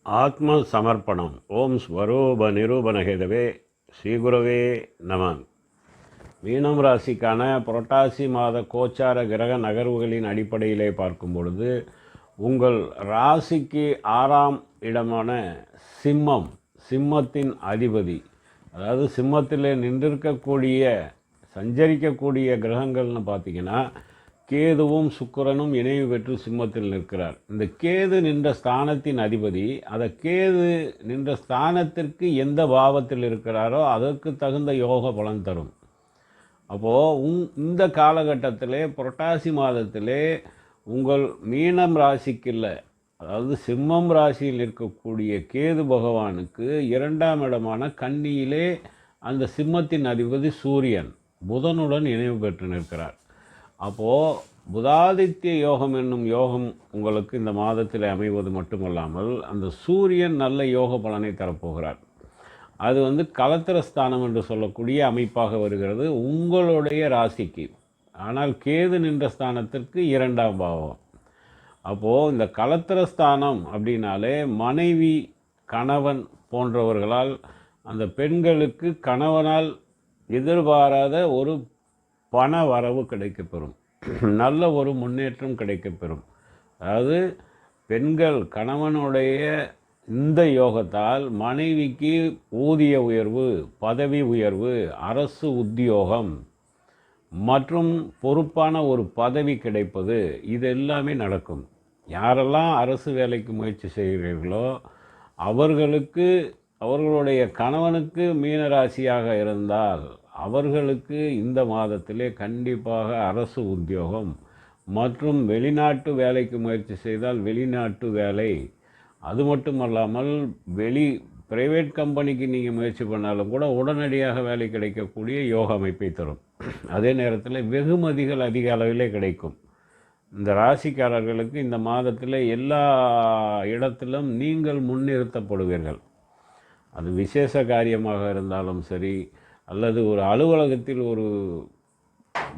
ஆத்ம சமர்ப்பணம். ஓம் ஸ்வரூப நிரூபணஹேதவே ஸ்ரீகுரவே நம. மீனம் ராசிக்கான புரட்டாசி மாத கோச்சார கிரக நகர்வுகளின் அடிப்படையிலே பார்க்கும் பொழுது உங்கள் ராசிக்கு 6ஆம் இடமான சிம்மத்தின் அதிபதி, அதாவது சிம்மத்தில் நின்றிருக்கக்கூடிய சஞ்சரிக்கக்கூடிய கிரகங்கள்னு பார்த்திங்கன்னா கேதுவும் சுக்கிரனும் இணைவு பெற்று சிம்மத்தில் நிற்கிறார். இந்த கேது நின்ற ஸ்தானத்தின் அதிபதி, அதை கேது நின்ற ஸ்தானத்திற்கு எந்த பாவத்தில் இருக்கிறாரோ அதற்கு தகுந்த யோக பலன் தரும். அப்போது இந்த காலகட்டத்திலே புரட்டாசி மாதத்திலே உங்கள் மீனம் ராசிக்கு இல்லை, அதாவது சிம்மம் ராசியில் இருக்கக்கூடிய கேது பகவானுக்கு 2ஆம் இடமான கன்னியிலே அந்த சிம்மத்தின் அதிபதி சூரியன் புதனுடன் இணைவு பெற்று நிற்கிறார். அப்போது புதாதித்ய யோகம் என்னும் யோகம் உங்களுக்கு இந்த மாதத்தில் அமைவது மட்டுமல்லாமல் அந்த சூரியன் நல்ல யோக பலனை தரப்போகிறார். அது கலத்திரஸ்தானம் என்று சொல்லக்கூடிய அமைப்பாக வருகிறது உங்களுடைய ராசிக்கு. ஆனால் கேது நின்ற ஸ்தானத்திற்கு 2ஆம் பாவம். அப்போது இந்த கலத்திரஸ்தானம் அப்படின்னாலே மனைவி கணவன் போன்றவர்களால் அந்த பெண்களுக்கு கணவனால் எதிர்பாராத ஒரு பண வரவு கிடைக்கப்பெறும், நல்ல ஒரு முன்னேற்றம் கிடைக்கப்பெறும். அதாவது பெண்கள் கணவனுடைய இந்த யோகத்தால் மனைவிக்கு ஊதிய உயர்வு, பதவி உயர்வு, அரசு உத்தியோகம் மற்றும் பொறுப்பான ஒரு பதவி கிடைப்பது, இது எல்லாமே நடக்கும். யாரெல்லாம் அரசு வேலைக்கு முயற்சி செய்கிறீர்களோ அவர்களுக்கு, அவர்களுடைய கணவனுக்கு மீனராசியாக இருந்தால் அவர்களுக்கு இந்த மாதத்திலே கண்டிப்பாக அரசு உத்தியோகம் மற்றும் வெளிநாட்டு வேலைக்கு முயற்சி செய்தால் வெளிநாட்டு வேலை, அது மட்டுமல்லாமல் பிரைவேட் கம்பெனிக்கு நீங்கள் முயற்சி பண்ணாலும் கூட உடனடியாக வேலை கிடைக்கக்கூடிய யோக அமைப்பை தரும். அதே நேரத்தில் வெகுமதிகள் அதிக அளவிலே கிடைக்கும். இந்த ராசிக்காரர்களுக்கு இந்த மாதத்தில் எல்லா இடத்திலும் நீங்கள் முன்னிறுத்தப்படுவீர்கள். அது விசேஷ காரியமாக இருந்தாலும் சரி, அல்லது ஒரு அலுவலகத்தில் ஒரு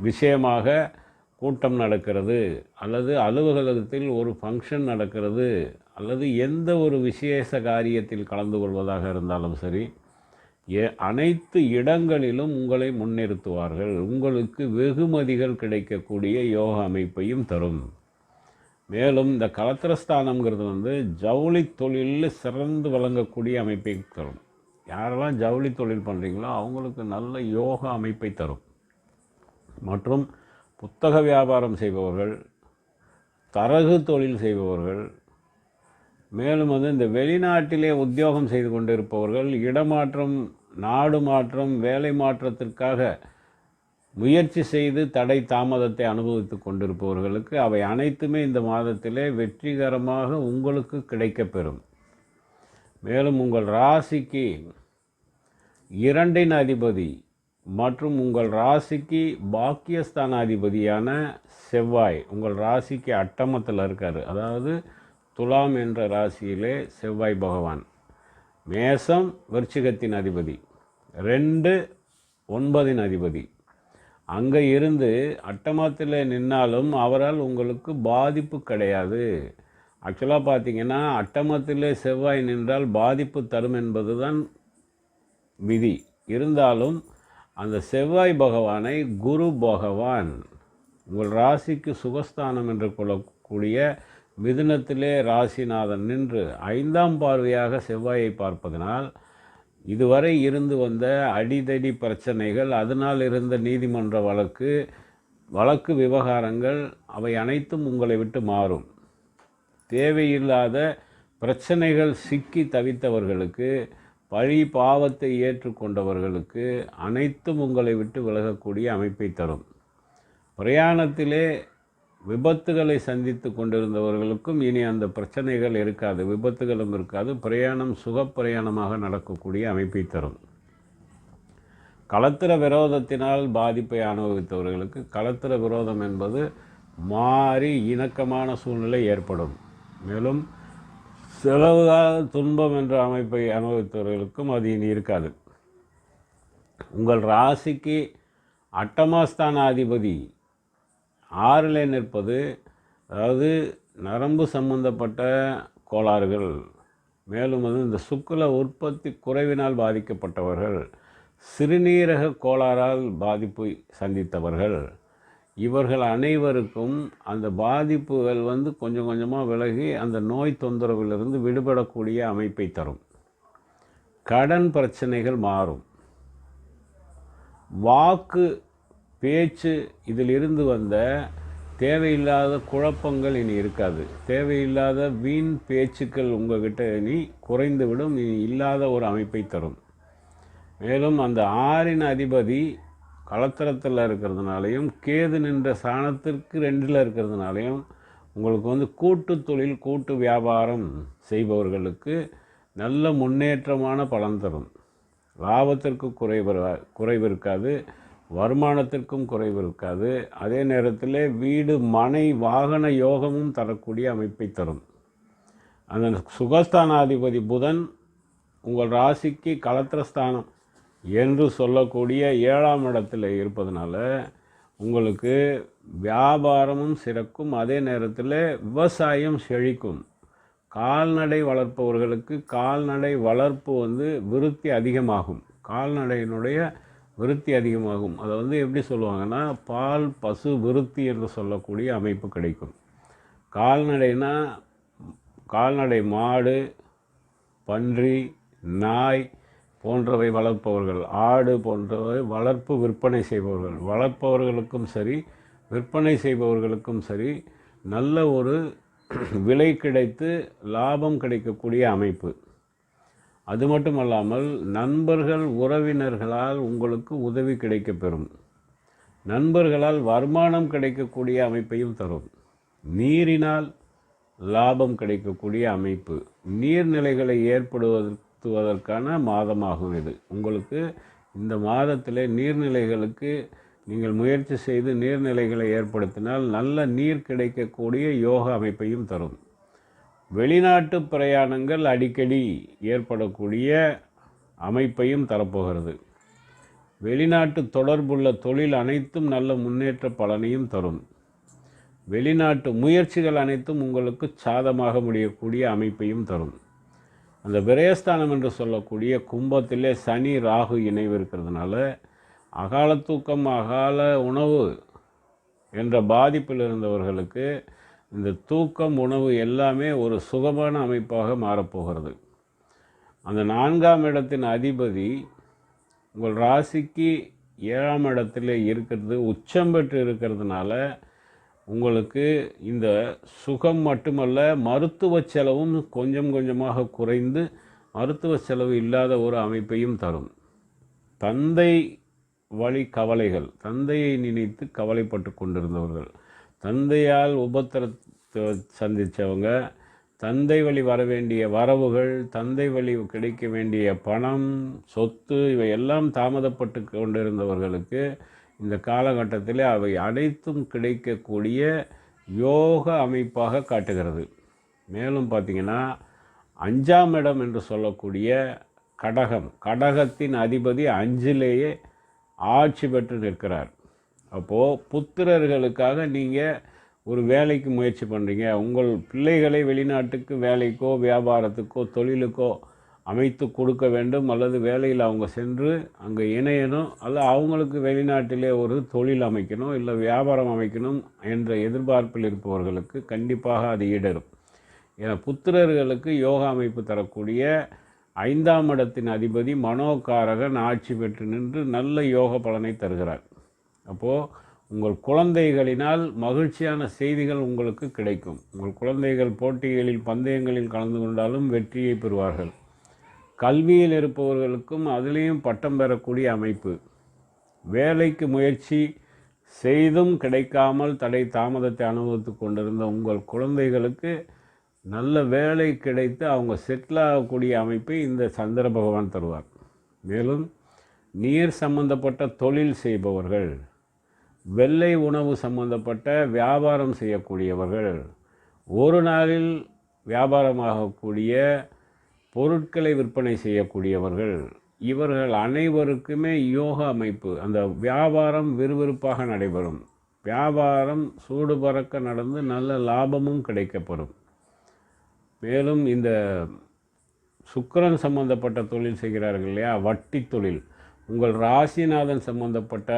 விஷயமாக கூட்டம் நடக்கிறது, அல்லது அலுவலகத்தில் ஒரு ஃபங்க்ஷன் நடக்கிறது, அல்லது எந்த ஒரு விசேஷ காரியத்தில் கலந்து கொள்வதாக இருந்தாலும் சரி, அனைத்து இடங்களிலும் உங்களை முன்னிறுத்துவார்கள். உங்களுக்கு வெகுமதிகள் கிடைக்கக்கூடிய யோக அமைப்பையும் தரும். மேலும் இந்த கலத்திரஸ்தானம்ங்கிறது ஜவுளி தொழிலில் சிறந்து வழங்கக்கூடிய அமைப்பை தரும். யாரெல்லாம் ஜவுளி தொழில் பண்ணுறீங்களோ அவங்களுக்கு நல்ல யோக அமைப்பை தரும். மற்றும் புத்தக வியாபாரம் செய்பவர்கள், தரகு தொழில் செய்பவர்கள், மேலும் இந்த வெளிநாட்டிலே உத்தியோகம் செய்து கொண்டிருப்பவர்கள், இடமாற்றம், நாடு மாற்றம், வேலை மாற்றத்திற்காக முயற்சி செய்து தடை தாமதத்தை அனுபவித்து கொண்டிருப்பவர்களுக்கு அவை அனைத்துமே இந்த மாதத்திலே வெற்றிகரமாக உங்களுக்கு கிடைக்கப்பெறும். மேலும் உங்கள் ராசிக்கு 2இன் அதிபதி மற்றும் உங்கள் ராசிக்கு பாக்கியஸ்தான அதிபதியான செவ்வாய் உங்கள் ராசிக்கு அட்டமத்தில் இருக்கார். அதாவது துலாம் என்ற ராசியிலே செவ்வாய் பகவான், மேசம் விருச்சிகத்தின் அதிபதி, 2 9இன் அதிபதி அங்கே இருந்து அட்டமத்தில் நின்னாலும் அவரால் உங்களுக்கு பாதிப்பு கிடையாது. ஆக்சுவலாக பார்த்திங்கன்னா அட்டமத்திலே செவ்வாய் நின்றால் பாதிப்பு தரும் என்பது தான் விதி. இருந்தாலும் அந்த செவ்வாய் பகவானை குரு பகவான் உங்கள் ராசிக்கு சுகஸ்தானம் என்று கொள்ளக்கூடிய மிதுனத்திலே ராசிநாதன் நின்று 5ஆம் பார்வையாக செவ்வாயை பார்ப்பதனால் இதுவரை இருந்து வந்த அடிதடி பிரச்சனைகள், அதனால் இருந்த நீதிமன்ற வழக்கு விவகாரங்கள் அவை அனைத்தும் உங்களை விட்டு மாறும். தேவையில்லாத பிரச்சனைகள் சிக்கி தவித்தவர்களுக்கு, பழி பாவத்தை ஏற்றுக்கொண்டவர்களுக்கு அனைத்தும் உங்களை விட்டு விலகக்கூடிய அமைப்பை தரும். பிரயாணத்திலே விபத்துகளை சந்தித்து கொண்டிருந்தவர்களுக்கும் இனி அந்த பிரச்சனைகள் இருக்காது, விபத்துகளும் இருக்காது. பிரயாணம் சுகப்பிரயாணமாக நடக்கக்கூடிய அமைப்பை தரும். களத்திர விரோதத்தினால் பாதிப்பை அனுபவித்தவர்களுக்கு களத்திர விரோதம் என்பது மாறி இணக்கமான சூழ்நிலை ஏற்படும். மேலும் செலவுகால துன்பம் என்ற அமைப்பை அனுபவித்தவர்களுக்கும் அது இனி இருக்காது. உங்கள் ராசிக்கு அட்டமஸ்தான அதிபதி 6ல் நிற்பது, அதாவது நரம்பு சம்பந்தப்பட்ட கோளாறுகள், மேலும் இந்த சுக்கில உற்பத்தி குறைவினால் பாதிக்கப்பட்டவர்கள், சிறுநீரக கோளாறால் பாதிப்பு சந்தித்தவர்கள், இவர்கள் அனைவருக்கும் அந்த பாதிப்புகள் கொஞ்சம் கொஞ்சமாக விலகி அந்த நோய் தொந்தரவிலிருந்து விடுபடக்கூடிய அமைப்பை தரும். கடன் பிரச்சனைகள் மாறும். வாக்கு பேச்சு இதிலிருந்து வந்த தேவையில்லாத குழப்பங்கள் இனி இருக்காது. தேவையில்லாத வீண் பேச்சுக்கள் உங்கள்கிட்ட இனி குறைந்துவிடும். இனி இல்லாத ஒரு அமைப்பை தரும். மேலும் அந்த 6இன் அதிபதி களத்திரத்தில் இருக்கிறதுனாலையும் கேது நின்ற சாணத்திற்கு 2ல் இருக்கிறதுனாலையும் உங்களுக்கு கூட்டு தொழில் கூட்டு வியாபாரம் செய்பவர்களுக்கு நல்ல முன்னேற்றமான பலன் தரும். லாபத்திற்கு குறைவு இருக்காது, வருமானத்திற்கும் குறைவு இருக்காது. அதே நேரத்தில் வீடு மனை வாகன யோகமும் தரக்கூடிய அமைப்பை தரும். அந்த சுகஸ்தானாதிபதி புதன் உங்கள் ராசிக்கு களத்திரஸ்தானம் என்று சொல்லக்கூடிய 7ஆம் இடத்தில் இருப்பதனால உங்களுக்கு வியாபாரமும் சிறக்கும். அதே நேரத்தில் விவசாயம் செழிக்கும். கால்நடை வளர்ப்பவர்களுக்கு கால்நடை வளர்ப்பு விருத்தி அதிகமாகும். கால்நடையினுடைய விருத்தி அதிகமாகும். அதை எப்படி சொல்லுவாங்கன்னா, பால் பசு விருத்தி என்று சொல்லக்கூடிய அமைப்பு கிடைக்கும். கால்நடைனா கால்நடை மாடு, பன்றி, நாய் போன்றவை வளர்ப்பவர்கள், ஆடு போன்றவை வளர்ப்பு விற்பனை செய்பவர்கள், வளர்ப்பவர்களுக்கும் சரி விற்பனை செய்பவர்களுக்கும் சரி நல்ல ஒரு விலை கிடைத்து லாபம் கிடைக்கக்கூடிய அமைப்பு. அது மட்டுமல்லாமல் நண்பர்கள் உறவினர்களால் உங்களுக்கு உதவி கிடைக்கப்பெறும். நண்பர்களால் வருமானம் கிடைக்கக்கூடிய அமைப்பையும் தரும். நீரினால் லாபம் கிடைக்கக்கூடிய அமைப்பு. நீர்நிலைகளை ஏற்படுத்துவதற்கான மாதமாகும் இது. உங்களுக்கு இந்த மாதத்தில் நீர்நிலைகளுக்கு நீங்கள் முயற்சி செய்து நீர்நிலைகளை ஏற்படுத்தினால் நல்ல நீர் கிடைக்கக்கூடிய யோக அமைப்பையும் தரும். வெளிநாட்டு பிரயாணங்கள் அடிக்கடி ஏற்படக்கூடிய அமைப்பையும் தரப்போகிறது. வெளிநாட்டு தொடர்புள்ள தொழில் அனைத்தும் நல்ல முன்னேற்ற பலனையும் தரும். வெளிநாட்டு முயற்சிகள் அனைத்தும் உங்களுக்கு சாதமாக முடியக்கூடிய அமைப்பையும் தரும். அந்த விரயஸ்தானம் என்று சொல்லக்கூடிய கும்பத்திலே சனி ராகு இணைவு இருக்கிறதுனால அகால தூக்கம் அகால உணவு என்ற பாதிப்பில் இருந்தவர்களுக்கு இந்த தூக்கம் உணவு எல்லாமே ஒரு சுகமான அமைப்பாக மாறப்போகிறது. அந்த 4ஆம் இடத்தின் அதிபதி உங்கள் ராசிக்கு 7ஆம் இடத்துல இருக்கிறது, உச்சம் பெற்று இருக்கிறதுனால உங்களுக்கு இந்த சுகம் மட்டுமல்ல, மருத்துவ செலவும் கொஞ்சம் கொஞ்சமாக குறைந்து மருத்துவ செலவு இல்லாத ஒரு அமைப்பையும் தரும். தந்தை வழி கவலைகள், தந்தையை நினைத்து கவலைப்பட்டு கொண்டிருந்தவர்கள், தந்தையால் உபத்திரத்தை சந்தித்தவங்க, தந்தை வழி வர வேண்டிய வரவுகள், தந்தை வழி கிடைக்க வேண்டிய பணம், சொத்து இவையெல்லாம் தாமதப்பட்டு கொண்டிருந்தவர்களுக்கு இந்த காலகட்டத்தில் அவை அனைத்தும் கிடைக்கக்கூடிய யோக அமைப்பாக காட்டுகிறது. மேலும் பார்த்திங்கன்னா 5ஆம் இடம் என்று சொல்லக்கூடிய கடகம், கடகத்தின் அதிபதி 5லேயே ஆட்சி பெற்று நிற்கிறார். அப்போது புத்திரர்களுக்காக நீங்கள் ஒரு வேலைக்கு முயற்சி பண்ணுறீங்க, உங்கள் பிள்ளைகளை வெளிநாட்டுக்கு வேலைக்கோ வியாபாரத்துக்கோ தொழிலுக்கோ அமைத்து கொடுக்க வேண்டும், அல்லது வேலையில் அவங்க சென்று அங்கே இணையணும், அல்ல அவங்களுக்கு வெளிநாட்டிலே ஒரு தொழில் அமைக்கணும், இல்லை வியாபாரம் அமைக்கணும் என்ற எதிர்பார்ப்பில் இருப்பவர்களுக்கு கண்டிப்பாக அது ஈடரும். ஏன்னா புத்திரர்களுக்கு யோகா அமைப்பு தரக்கூடிய 5ஆம் இடத்தின் அதிபதி மனோகாரகன் ஆட்சி பெற்று நின்று நல்ல யோக பலனை தருகிறார். அப்போது உங்கள் குழந்தைகளினால் மகிழ்ச்சியான செய்திகள் உங்களுக்கு கிடைக்கும். உங்கள் குழந்தைகள் போட்டிகளில் பந்தயங்களில் கலந்து கொண்டாலும் வெற்றியை பெறுவார்கள். கல்வியில் இருப்பவர்களுக்கும் அதிலேயும் பட்டம் பெறக்கூடிய அமைப்பு. வேலைக்கு முயற்சி செய்தும் கிடைக்காமல் தடை தாமதத்தை அனுபவித்து கொண்டிருந்த உங்கள் குழந்தைகளுக்கு நல்ல வேலை கிடைத்து அவங்க செட்டில் ஆகக்கூடிய அமைப்பை இந்த சந்திர பகவான் தருவார். மேலும் நீர் சம்பந்தப்பட்ட தொழில் செய்பவர்கள், வெள்ளை உணவு சம்பந்தப்பட்ட வியாபாரம் செய்யக்கூடியவர்கள், ஒரு நாளில் வியாபாரமாகக்கூடிய பொருட்களை விற்பனை செய்யக்கூடியவர்கள், இவர்கள் அனைவருக்குமே யோக அமைப்பு. அந்த வியாபாரம் விறுவிறுப்பாக நடைபெறும். வியாபாரம் சூடு பறக்க நடந்து நல்ல லாபமும் கிடைக்கப்பெறும். மேலும் இந்த சுக்கிரன் சம்பந்தப்பட்ட தொழில் செய்கிறார்கள் இல்லையா, வட்டி தொழில், உங்கள் ராசிநாதன் சம்பந்தப்பட்ட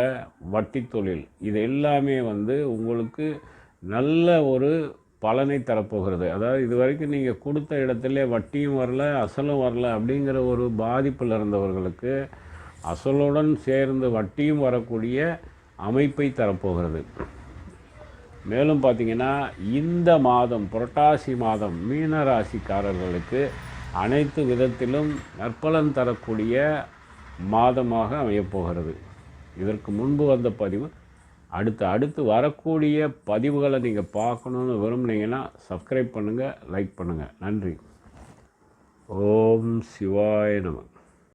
வட்டி தொழில், இது எல்லாமே வந்து உங்களுக்கு நல்ல ஒரு பலனை தரப்போகிறது. அதாவது இது வரைக்கும் நீங்கள் கொடுத்த இடத்துல வட்டியும் வரல அசலும் வரல அப்படிங்கிற ஒரு பாதிப்பில் இருந்தவர்களுக்கு அசலுடன் சேர்ந்து வட்டியும் வரக்கூடிய அமைப்பை தரப்போகிறது. மேலும் பார்த்திங்கன்னா இந்த மாதம் புரட்டாசி மாதம் மீன ராசிக்காரர்களுக்கு அனைத்து விதத்திலும் நற்பலன் தரக்கூடிய மாதமாக அமையப்போகிறது. இதற்கு முன்பு வந்த பதிவு அடுத்து வரக்கூடிய பதிவுகளை நீங்கள் பார்க்கணுன்னு விரும்புனீங்கன்னா சப்ஸ்கிரைப் பண்ணுங்கள், லைக் பண்ணுங்கள். நன்றி. ஓம் சிவாய நம.